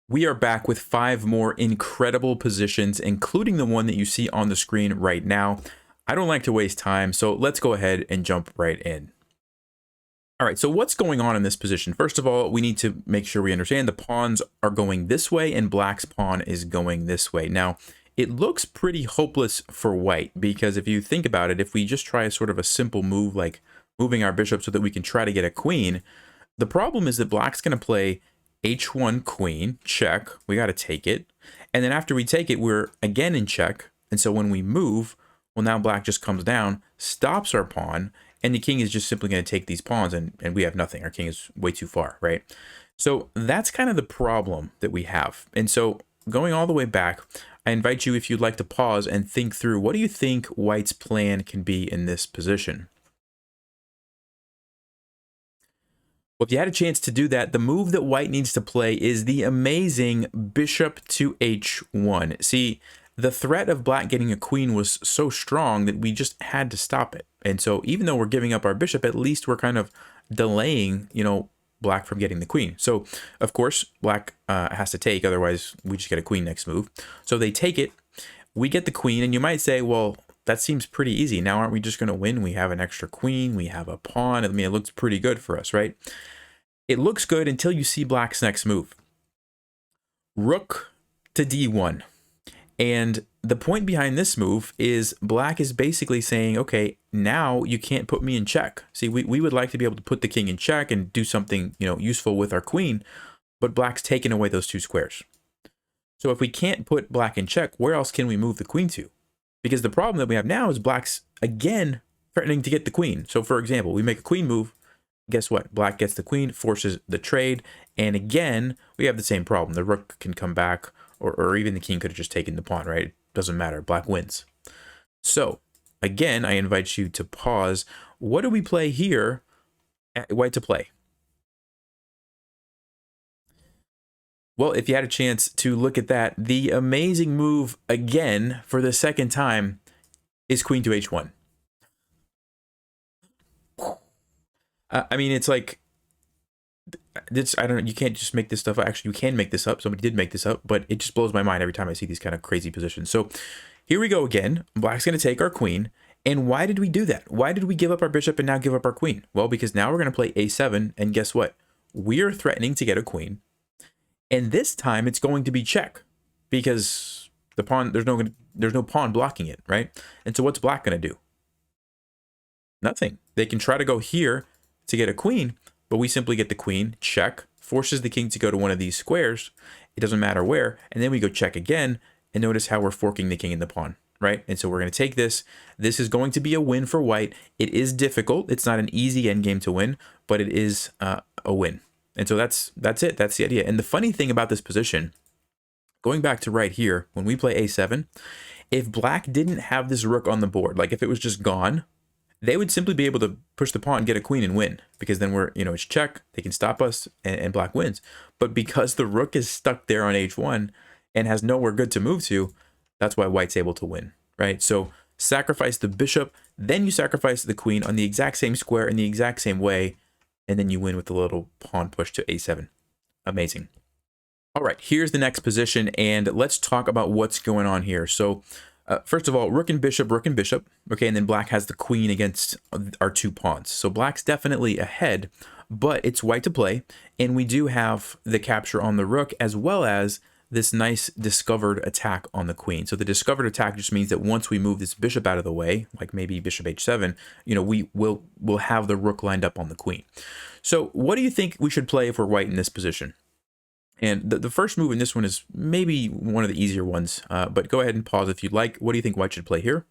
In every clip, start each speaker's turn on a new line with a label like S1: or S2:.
S1: We are back with 5 more incredible positions, including the one that you see on the screen right now. I don't like to waste time, so let's go ahead and jump right in. All right, so what's going on in this position? First of all, we need to make sure we understand the pawns are going this way and black's pawn is going this way. Now, it looks pretty hopeless for white because if you think about it, if we just try sort of a simple move like moving our bishop so that we can try to get a queen, the problem is that black's going to play h1 queen, check, we got to take it. And then after we take it, we're again in check. And so when we move, well, now black just comes down, stops our pawn, and the king is just simply going to take these pawns and we have nothing. Our king is way too far, right? So that's kind of the problem that we have. And so going all the way back, I invite you, if you'd like to pause and think through, what do you think white's plan can be in this position? Well, if you had a chance to do that, the move that white needs to play is the amazing bishop to h1. See, the threat of black getting a queen was so strong that we just had to stop it. And so even though we're giving up our bishop, at least we're kind of delaying, black from getting the queen. So, of course, black has to take, otherwise we just get a queen next move. So they take it, we get the queen, and you might say, well, that seems pretty easy. Now, aren't we just going to win? We have an extra queen. We have a pawn. I mean, it looks pretty good for us, right? It looks good until you see black's next move. Rook to d1. And the point behind this move is black is basically saying, okay, now you can't put me in check. See, we would like to be able to put the king in check and do something, useful with our queen, but black's taken away those 2 squares. So if we can't put black in check, where else can we move the queen to? Because the problem that we have now is black's, again, threatening to get the queen. So, for example, we make a queen move. Guess what? Black gets the queen, forces the trade. And again, we have the same problem. The rook can come back, or even the king could have just taken the pawn, right? It doesn't matter. Black wins. So, again, I invite you to pause. What do we play here? White to play. Well, if you had a chance to look at that, the amazing move again for the second time is queen to h1. I mean, it's like, I don't know, you can't just make this stuff up. Actually, you can make this up. Somebody did make this up, but it just blows my mind every time I see these kind of crazy positions. So here we go again. Black's going to take our queen. And why did we do that? Why did we give up our bishop and now give up our queen? Well, because now we're going to play a7. And guess what? We are threatening to get a queen. And this time it's going to be check because the pawn, there's no pawn blocking it, right? And so what's black going to do? Nothing. They can try to go here to get a queen, but we simply get the queen, check, forces the king to go to one of these squares. It doesn't matter where. And then we go check again. And notice how we're forking the king and the pawn, right? And so we're going to take this. This is going to be a win for white. It is difficult. It's not an easy endgame to win, but it is a win. And so that's it. That's the idea. And the funny thing about this position, going back to right here, when we play a7, if black didn't have this rook on the board, like if it was just gone, they would simply be able to push the pawn, get a queen, and win. Because then we're, it's check. They can stop us, and black wins. But because the rook is stuck there on h1 and has nowhere good to move to, that's why white's able to win, right? So sacrifice the bishop, then you sacrifice the queen on the exact same square in the exact same way, and then you win with the little pawn push to a7. Amazing. All right, here's the next position, and let's talk about what's going on here. So first of all, rook and bishop, okay, and then black has the queen against our 2 pawns. So black's definitely ahead, but it's white to play, and we do have the capture on the rook as well as this nice discovered attack on the queen. So the discovered attack just means that once we move this bishop out of the way, like maybe bishop h7, we'll have the rook lined up on the queen. So what do you think we should play if we're white in this position? And the first move in this one is maybe one of the easier ones, but go ahead and pause if you'd like. What do you think white should play here?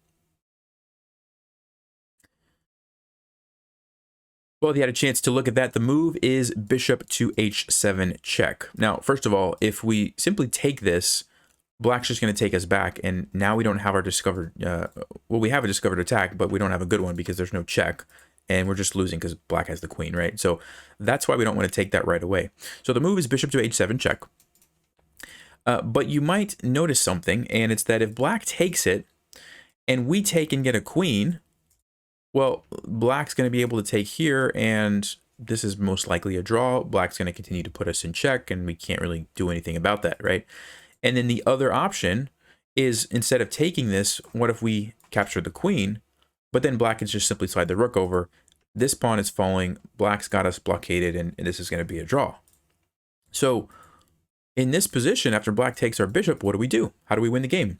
S1: Well, if you had a chance to look at that, the move is bishop to h7 check. Now, first of all, if we simply take this, black's just going to take us back, and now we don't have our discovered, well, we have a discovered attack, but we don't have a good one because there's no check, and we're just losing because black has the queen, right? So that's why we don't want to take that right away. So the move is bishop to h7 check. But you might notice something, and it's that if black takes it, and we take and get a queen, well, black's going to be able to take here, and this is most likely a draw. Black's going to continue to put us in check, and we can't really do anything about that, right? And then the other option is, instead of taking this, what if we capture the queen, but then black can just simply slide the rook over. This pawn is falling, black's got us blockaded, and this is going to be a draw. So in this position, after black takes our bishop, what do we do? How do we win the game?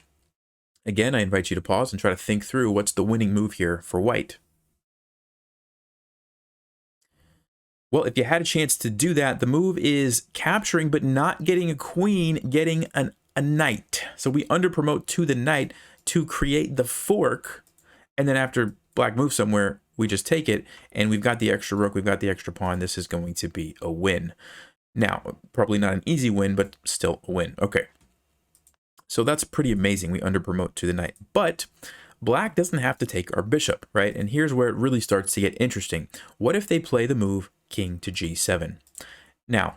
S1: Again, I invite you to pause and try to think through what's the winning move here for white. Well, if you had a chance to do that, the move is capturing but not getting a queen, getting a knight. So we underpromote to the knight to create the fork, and then after black moves somewhere, we just take it, and we've got the extra rook, we've got the extra pawn. This is going to be a win. Now, probably not an easy win, but still a win. Okay. So that's pretty amazing. We underpromote to the knight. But black doesn't have to take our bishop, right? And here's where it really starts to get interesting. What if they play the move king to g7? Now,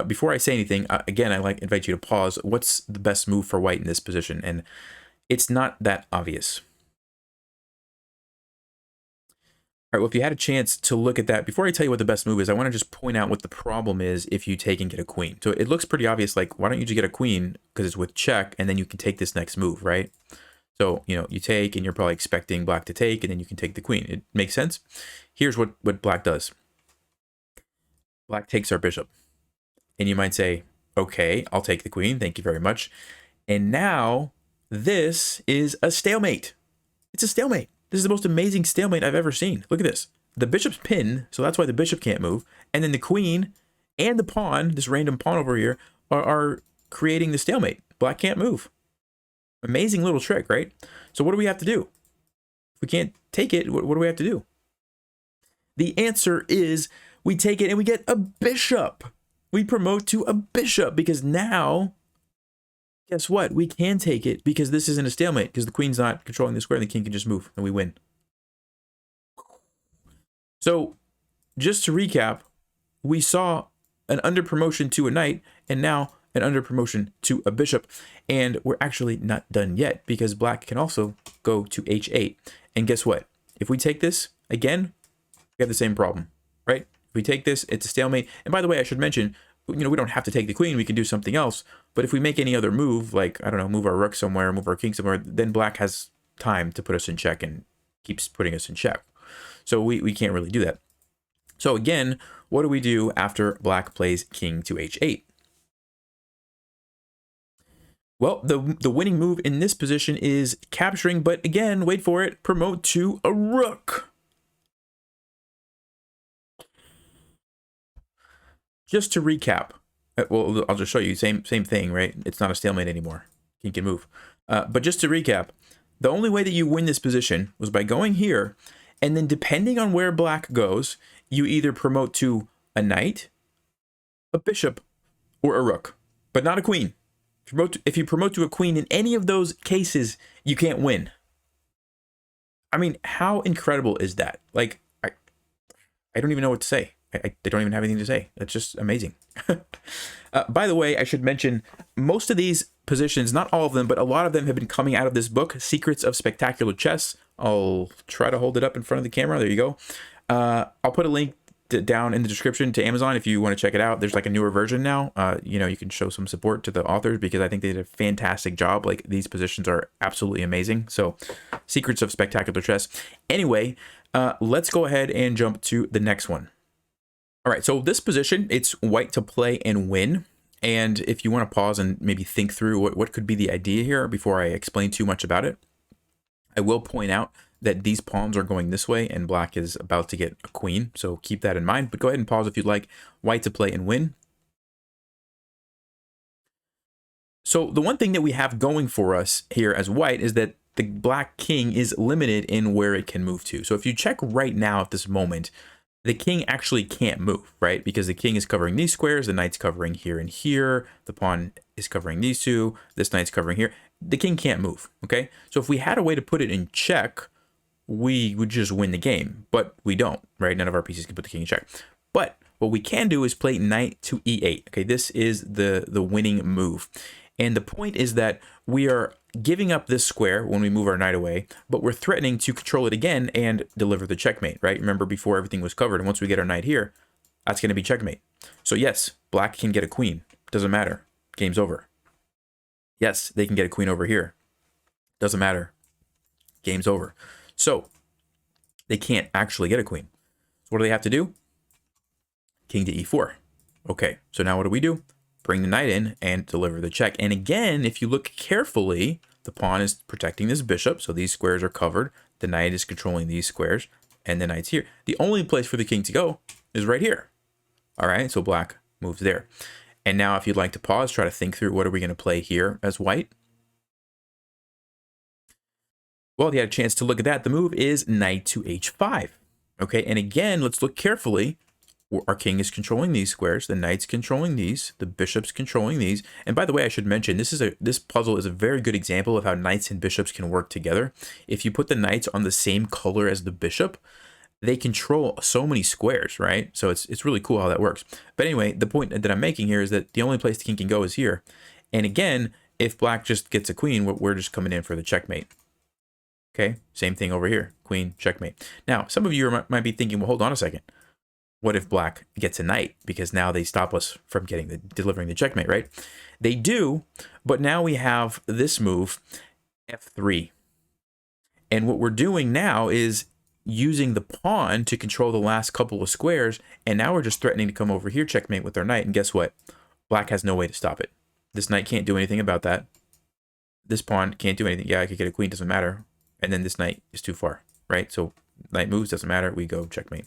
S1: before I say anything, again, I invite you to pause. What's the best move for white in this position? And it's not that obvious. All right, well, if you had a chance to look at that, before I tell you what the best move is, I want to just point out what the problem is if you take and get a queen. So it looks pretty obvious, like, why don't you just get a queen, because it's with check, and then you can take this next move, right? So, you know, you take, and you're probably expecting black to take, and then you can take the queen. It makes sense? Here's what black does. Black takes our bishop. And you might say, okay, I'll take the queen, thank you very much. And now, this is a stalemate. It's a stalemate. This is the most amazing stalemate I've ever seen. Look at this. The bishop's pinned, so that's why the bishop can't move. And then the queen and the pawn, this random pawn over here, are creating the stalemate. Black can't move. Amazing little trick, right? So what do we have to do? If we can't take it, what do we have to do? The answer is we take it and we get a bishop. We promote to a bishop because now, guess what? We can take it because this isn't a stalemate, because the queen's not controlling the square and the king can just move and we win. So just to recap, we saw an under promotion to a knight and now an under promotion to a bishop. And we're actually not done yet, because black can also go to h8. And guess what? If we take this again, we have the same problem, right? If we take this, it's a stalemate. And by the way, I should mention, you know, we don't have to take the queen, we can do something else. But if we make any other move, like, I don't know, move our rook somewhere, move our king somewhere, then black has time to put us in check and keeps putting us in check. So we can't really do that. So again, what do we do after black plays king to h8? Well, the winning move in this position is capturing, but again, wait for it, promote to a rook. Just to recap, well, I'll just show you, same thing, right? It's not a stalemate anymore. King can move. But just to recap, the only way that you win this position was by going here, and then depending on where black goes, you either promote to a knight, a bishop, or a rook, but not a queen. If you promote to a queen in any of those cases, you can't win. I mean, how incredible is that? Like, I don't even know what to say. I don't even have anything to say. It's just amazing. By the way, I should mention, most of these positions, not all of them, but a lot of them have been coming out of this book, Secrets of Spectacular Chess. I'll try to hold it up in front of the camera. There you go. I'll put a link down in the description to Amazon if you want to check it out. There's like a newer version now. You know, you can show some support to the authors because I think they did a fantastic job. Like, these positions are absolutely amazing. So, Secrets of Spectacular Chess. Anyway, let's go ahead and jump to the next one. All right, so this position, it's white to play and win. And if you want to pause and maybe think through what could be the idea here before I explain too much about it, I will point out that these pawns are going this way and black is about to get a queen. So keep that in mind, but go ahead and pause if you'd like. White to play and win. So the one thing that we have going for us here as white is that the black king is limited in where it can move to. So if you check right now at this moment, the king actually can't move, right? Because the king is covering these squares, the knight's covering here and here, the pawn is covering these two, this knight's covering here. The king can't move, okay? So if we had a way to put it in check, we would just win the game, but we don't, right? None of our pieces can put the king in check. But what we can do is play knight to e8, okay? This is the winning move. And the point is that we are giving up this square when we move our knight away, but we're threatening to control it again and deliver the checkmate, right? Remember, before everything was covered, and once we get our knight here, that's going to be checkmate. So yes, black can get a queen. Doesn't matter. Game's over. Yes, they can get a queen over here. Doesn't matter. Game's over. So they can't actually get a queen. So what do they have to do? King to e4. Okay, so now what do we do? Bring the knight in and deliver the check. And again, if you look carefully, the pawn is protecting this bishop, so these squares are covered. The knight is controlling these squares, and the knight's here. The only place for the king to go is right here. All right, so black moves there. And now if you'd like to pause, try to think through what are we going to play here as white. Well, you had a chance to look at that. The move is knight to h5. Okay, and again, let's look carefully. Our king is controlling these squares, the knight's controlling these, the bishop's controlling these. And by the way, I should mention, this puzzle is a very good example of how knights and bishops can work together. If you put the knights on the same color as the bishop, they control so many squares, right? So it's really cool how that works. But anyway, the point that I'm making here is that the only place the king can go is here. And again, if black just gets a queen, we're just coming in for the checkmate. Okay, same thing over here, queen, checkmate. Now, some of you might be thinking, well, hold on a second. What if black gets a knight? Because now they stop us from delivering the checkmate, right? They do, but now we have this move, f3. And what we're doing now is using the pawn to control the last couple of squares, and now we're just threatening to come over here, checkmate with our knight, and guess what? Black has no way to stop it. This knight can't do anything about that. This pawn can't do anything. Yeah, I could get a queen, doesn't matter. And then this knight is too far, right? So knight moves, doesn't matter, we go checkmate.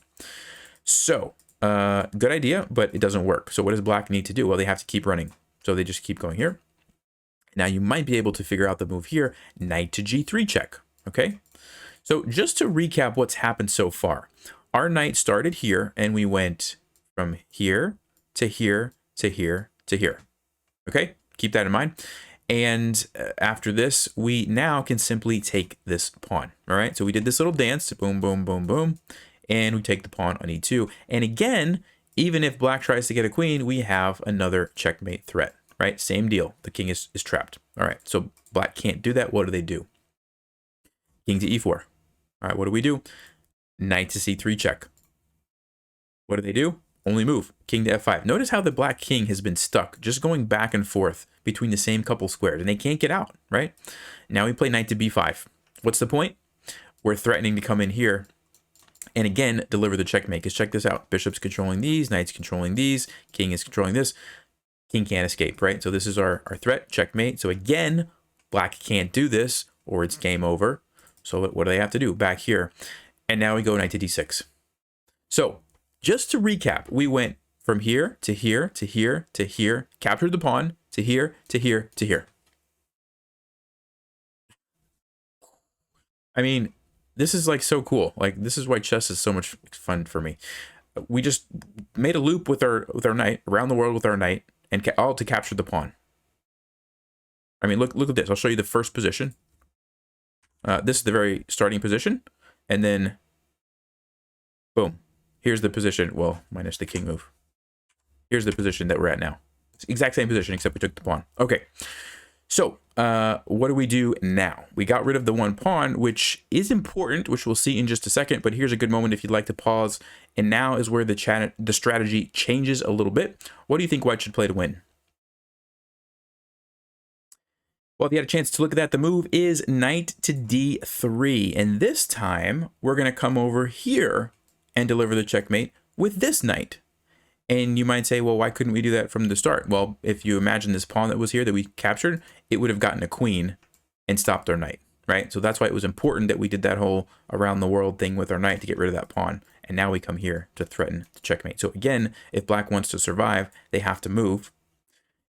S1: So, good idea, but it doesn't work. So what does black need to do? Well, they have to keep running. So they just keep going here. Now you might be able to figure out the move here, knight to g3 check, okay? So just to recap what's happened so far, our knight started here and we went from here to here to here to here, okay? Keep that in mind. And after this, we now can simply take this pawn, all right? So we did this little dance, boom, boom, boom, boom. And we take the pawn on e2. And again, even if black tries to get a queen, we have another checkmate threat, right? Same deal. The king is trapped. All right, so black can't do that. What do they do? King to e4. All right, what do we do? Knight to c3 check. What do they do? Only move. King to f5. Notice how the black king has been stuck, just going back and forth between the same couple squares, and they can't get out, right? Now we play knight to b5. What's the point? We're threatening to come in here and again, deliver the checkmate. Because check this out. Bishop's controlling these, knight's controlling these, king is controlling this. King can't escape, right? So this is our threat, checkmate. So again, black can't do this or it's game over. So what do they have to do? Back here. And now we go knight to d6. So just to recap, we went from here to here to here to here, captured the pawn, to here to here to here. I mean, this is like so cool. Like, this is why chess is so much fun for me. We just made a loop with our knight around the world with our knight, and all to capture the pawn. I mean, look at this. I'll show you the first position. This is the very starting position, and then boom. Here's the position. Well, minus the king move. Here's the position that we're at now. It's the exact same position except we took the pawn. Okay. So, what do we do now? We got rid of the one pawn, which is important, which we'll see in just a second, but here's a good moment if you'd like to pause. And now is where the strategy changes a little bit. What do you think white should play to win? Well, if you had a chance to look at that, the move is knight to d3. And this time, we're going to come over here and deliver the checkmate with this knight. And you might say, well, why couldn't we do that from the start? Well, if you imagine this pawn that was here that we captured, it would have gotten a queen and stopped our knight, right? So that's why it was important that we did that whole around the world thing with our knight to get rid of that pawn. And now we come here to threaten the checkmate. So again, if black wants to survive, they have to move.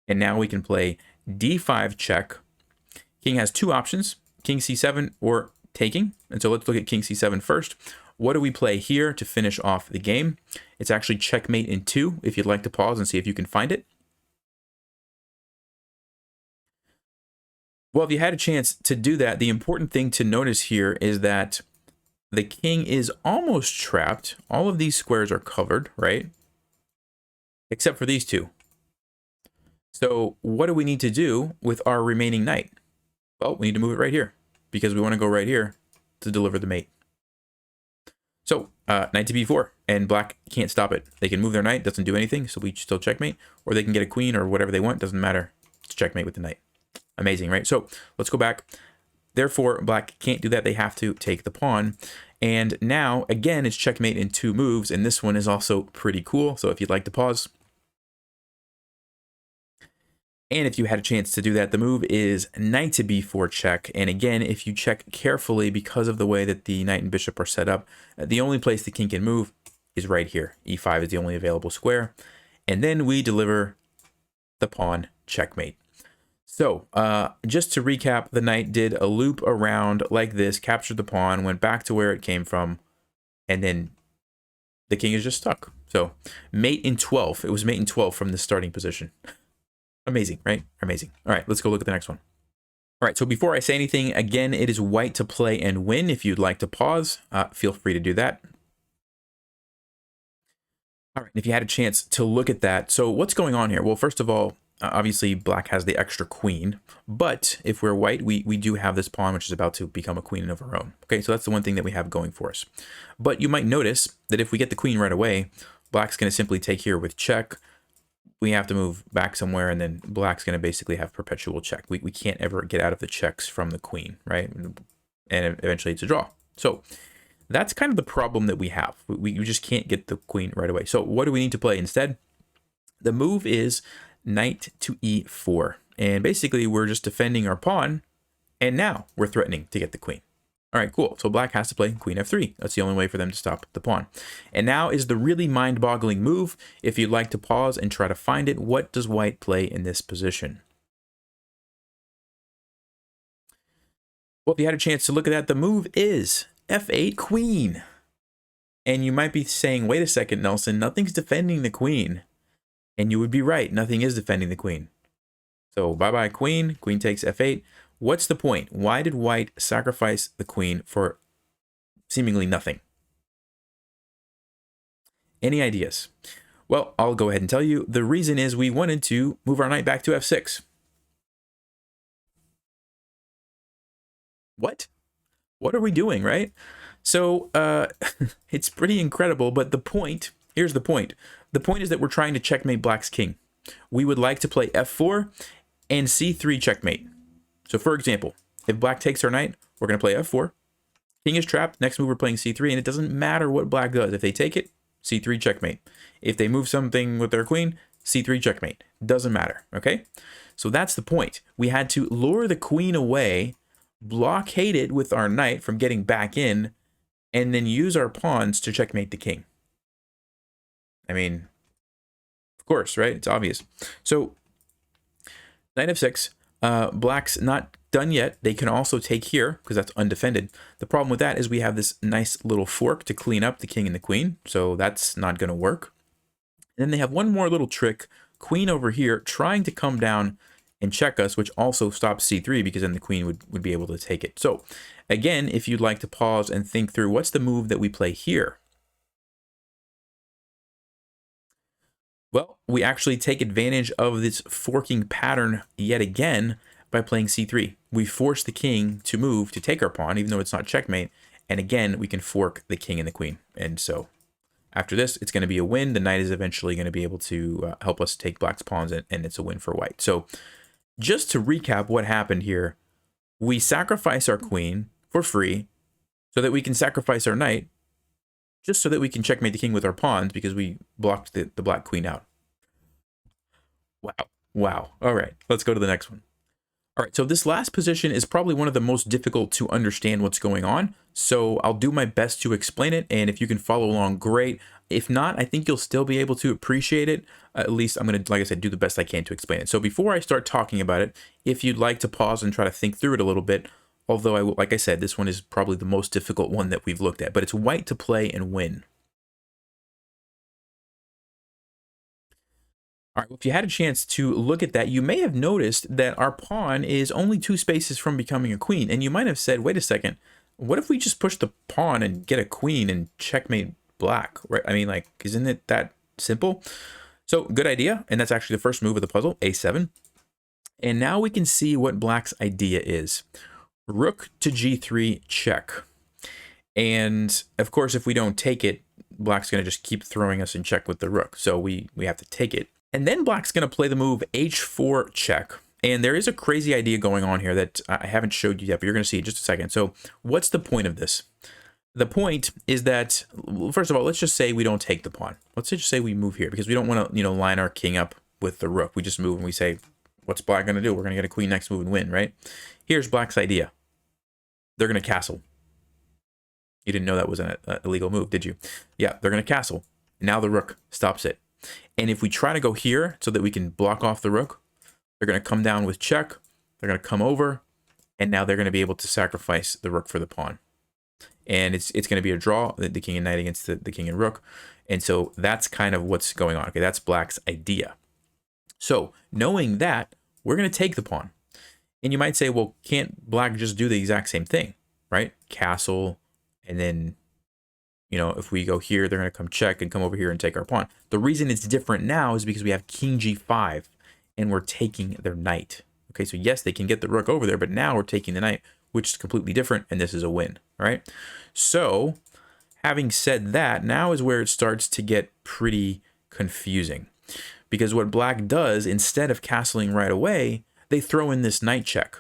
S1: And now we can play d5 check. King has two options, king c7 or taking. And so let's look at king c7 first. What do we play here to finish off the game? It's actually checkmate in 2, if you'd like to pause and see if you can find it. Well, if you had a chance to do that, the important thing to notice here is that the king is almost trapped. All of these squares are covered, right? Except for these two. So what do we need to do with our remaining knight? Well, we need to move it right here because we want to go right here to deliver the mate. So knight to b4, and black can't stop it. They can move their knight, doesn't do anything, so we still checkmate, or they can get a queen or whatever they want, doesn't matter. It's checkmate with the knight. Amazing, right? So let's go back. Therefore, black can't do that. They have to take the pawn. And now, again, it's checkmate in 2 moves, and this one is also pretty cool. So if you'd like to pause. And if you had a chance to do that, the move is knight to b4 check. And again, if you check carefully, because of the way that the knight and bishop are set up, the only place the king can move is right here. e5 is the only available square. And then we deliver the pawn checkmate. So just to recap, the knight did a loop around like this, captured the pawn, went back to where it came from, and then the king is just stuck. So mate in 12. It was mate in 12 from the starting position. Amazing, right? Amazing. All right, let's go look at the next one. All right, so before I say anything, again, it is white to play and win. If you'd like to pause, feel free to do that. All right, if you had a chance to look at that. So what's going on here? Well, first of all, obviously black has the extra queen, but if we're white, we do have this pawn, which is about to become a queen of her own. Okay, so that's the one thing that we have going for us. But you might notice that if we get the queen right away, black's going to simply take here with check. We have to move back somewhere, and then black's going to basically have perpetual check. We can't ever get out of the checks from the queen, right? And eventually it's a draw. So that's kind of the problem that we have. We just can't get the queen right away. So what do we need to play instead? The move is knight to e4. And basically we're just defending our pawn, and now we're threatening to get the queen. All right, cool. So black has to play queen f3. That's the only way for them to stop the pawn. And now is the really mind-boggling move. If you'd like to pause and try to find it, what does white play in this position? Well, if you had a chance to look at that, the move is f8 queen. And you might be saying, wait a second, Nelson, nothing's defending the queen. And you would be right. Nothing is defending the queen. So bye-bye queen. Queen takes f8. What's the point? Why did white sacrifice the queen for seemingly nothing? Any ideas? Well, I'll go ahead and tell you. The reason is we wanted to move our knight back to f6. What? What are we doing, right? So it's pretty incredible, but the point, here's the point. The point is that we're trying to checkmate black's king. We would like to play f4 and c3 checkmate. So for example, if black takes our knight, we're going to play f4. King is trapped. Next move, we're playing c3, and it doesn't matter what black does. If they take it, c3 checkmate. If they move something with their queen, c3 checkmate. Doesn't matter, okay? So that's the point. We had to lure the queen away, blockade it with our knight from getting back in, and then use our pawns to checkmate the king. I mean, of course, right? It's obvious. So knight f6. Black's not done yet. They can also take here because that's undefended. The problem with that is we have this nice little fork to clean up the king and the queen, so that's not going to work. And then they have one more little trick, queen over here, trying to come down and check us, which also stops c3 because then the queen would be able to take it. So again, if you'd like to pause and think through, what's the move that we play here? Well, we actually take advantage of this forking pattern yet again by playing c3. We force the king to move to take our pawn, even though it's not checkmate. And again, we can fork the king and the queen. And so after this, it's going to be a win. The knight is eventually going to be able to help us take black's pawns, and it's a win for white. So just to recap what happened here, we sacrifice our queen for free so that we can sacrifice our knight, just so that we can checkmate the king with our pawns because we blocked the black queen out. Wow. Wow. All right, let's go to the next one. All right, so this last position is probably one of the most difficult to understand what's going on. So I'll do my best to explain it, and if you can follow along, great. If not, I think you'll still be able to appreciate it. At least I'm going to, like I said, do the best I can to explain it. So before I start talking about it, if you'd like to pause and try to think through it a little bit, although like I said, this one is probably the most difficult one that we've looked at, but it's white to play and win. All right, well, if you had a chance to look at that, you may have noticed that our pawn is only 2 spaces from becoming a queen. And you might have said, wait a second, what if we just push the pawn and get a queen and checkmate black, right? I mean, like, isn't it that simple? So good idea. And that's actually the first move of the puzzle, a7. And now we can see what black's idea is. Rook to g3 check. And of course, if we don't take it, black's going to just keep throwing us in check with the rook. So we have to take it. And then black's going to play the move h4 check. And there is a crazy idea going on here that I haven't showed you yet, but you're going to see in just a second. So what's the point of this? The point is that, first of all, let's just say we don't take the pawn. Let's just say we move here because we don't want to, line our king up with the rook. We just move and we say, what's black going to do? We're going to get a queen next move and win, right? Here's black's idea. They're going to castle. You didn't know that was an illegal move, did you? Yeah, they're going to castle. Now the rook stops it. And if we try to go here so that we can block off the rook, they're going to come down with check. They're going to come over. And now they're going to be able to sacrifice the rook for the pawn. And it's going to be a draw, the king and knight against the king and rook. And so that's kind of what's going on. Okay, that's black's idea. So knowing that, we're going to take the pawn. And you might say, well, can't black just do the exact same thing, right? Castle, and then, if we go here, they're going to come check and come over here and take our pawn. The reason it's different now is because we have king g5 and we're taking their knight. Okay, so yes, they can get the rook over there, but now we're taking the knight, which is completely different, and this is a win, all right? So having said that, now is where it starts to get pretty confusing, because what black does, instead of castling right away, they throw in this knight check.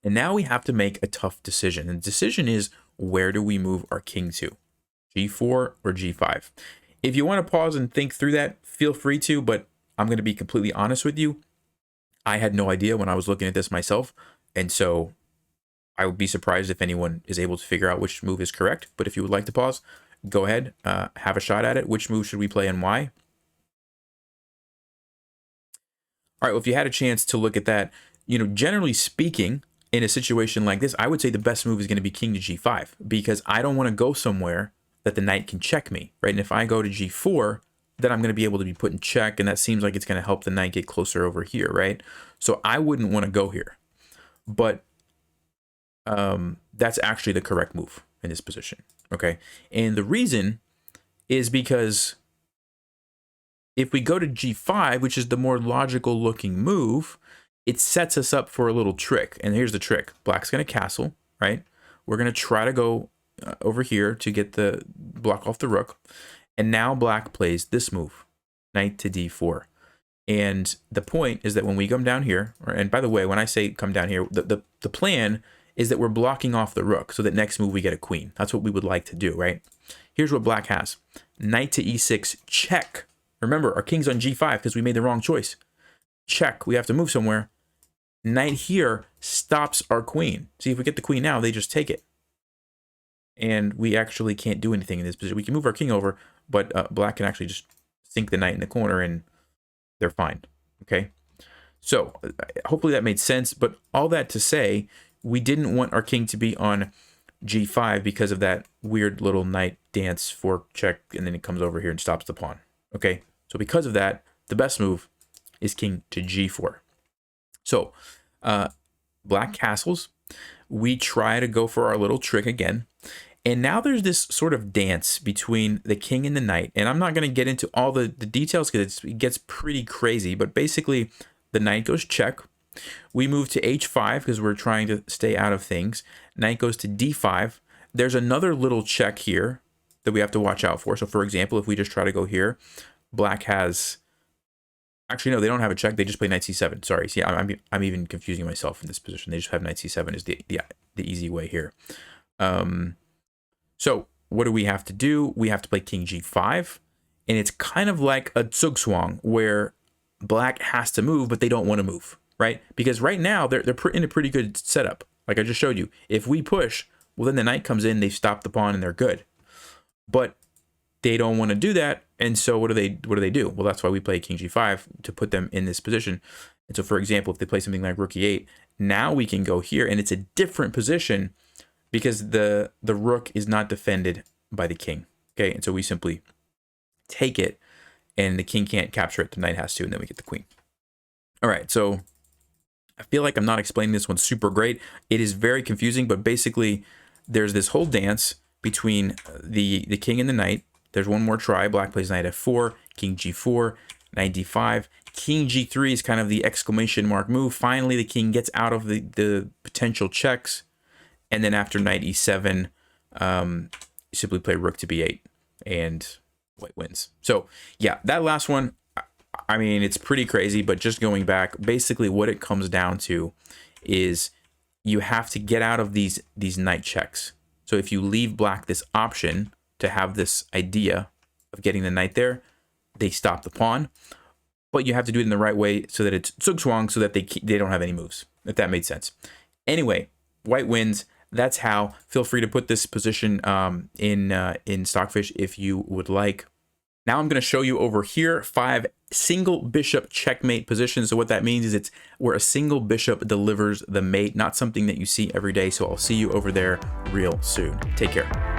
S1: And now we have to make a tough decision. And the decision is, where do we move our king to? G4 or G5? If you want to pause and think through that, feel free to, but I'm going to be completely honest with you. I had no idea when I was looking at this myself. And so I would be surprised if anyone is able to figure out which move is correct. But if you would like to pause, go ahead, have a shot at it. Which move should we play and why? All right, well, if you had a chance to look at that, generally speaking, in a situation like this, I would say the best move is going to be king to g5, because I don't want to go somewhere that the knight can check me, right? And if I go to g4, then I'm going to be able to be put in check, and that seems like it's going to help the knight get closer over here, right? So I wouldn't want to go here. But that's actually the correct move in this position, okay? And the reason is because if we go to g5, which is the more logical looking move, it sets us up for a little trick. And here's the trick. Black's going to castle, right? We're going to try to go over here to get the block off the rook. And now black plays this move, knight to d4. And the point is that when we come down here, and by the way, when I say come down here, the plan is that we're blocking off the rook so that next move we get a queen. That's what we would like to do, right? Here's what black has. Knight to e6, check. Remember, our king's on g5 because we made the wrong choice. Check, we have to move somewhere. Knight here stops our queen. See, if we get the queen now, they just take it. And we actually can't do anything in this position. We can move our king over, but black can actually just sink the knight in the corner and they're fine, okay? So hopefully that made sense, but all that to say, we didn't want our king to be on g5 because of that weird little knight dance fork check, and then it comes over here and stops the pawn, okay? So because of that, the best move is king to g4. So black castles. We try to go for our little trick again. And now there's this sort of dance between the king and the knight. And I'm not going to get into all the details because it gets pretty crazy. But basically, the knight goes check. We move to h5 because we're trying to stay out of things. Knight goes to d5. There's another little check here that we have to watch out for. So for example, if we just try to go here, black has... Actually, no, they don't have a check. They just play knight c7. Sorry. See, I'm even confusing myself in this position. They just have knight c7 is the easy way here. So what do we have to do? We have to play king g5. And it's kind of like a zugzwang where black has to move, but they don't want to move, right? Because right now, they're in a pretty good setup. Like I just showed you. If we push, well, then the knight comes in, they stop the pawn, and they're good. But they don't want to do that. And so what do they do? Well, that's why we play king g5 to put them in this position. And so, for example, if they play something like rook e8, now we can go here, and it's a different position because the rook is not defended by the king. Okay, and so we simply take it, and the king can't capture it. The knight has to, and then we get the queen. All right, so I feel like I'm not explaining this one super great. It is very confusing, but basically there's this whole dance between the king and the knight. There's one more try. Black plays knight f4, king g4, knight d5. King g3 is kind of the exclamation mark move. Finally, the king gets out of the potential checks. And then after knight e7, you simply play rook to b8 and white wins. So yeah, that last one, I mean, it's pretty crazy, but just going back, basically what it comes down to is you have to get out of these knight checks. So if you leave black this option to have this idea of getting the knight there, they stop the pawn, but you have to do it in the right way so that it's zugzwang, so that they don't have any moves, if that made sense. Anyway, white wins. That's how. Feel free to put this position in Stockfish if you would like. Now I'm going to show you over here 5 single bishop checkmate positions. So what that means is it's where a single bishop delivers the mate, not something that you see every day. So I'll see you over there real soon. Take care.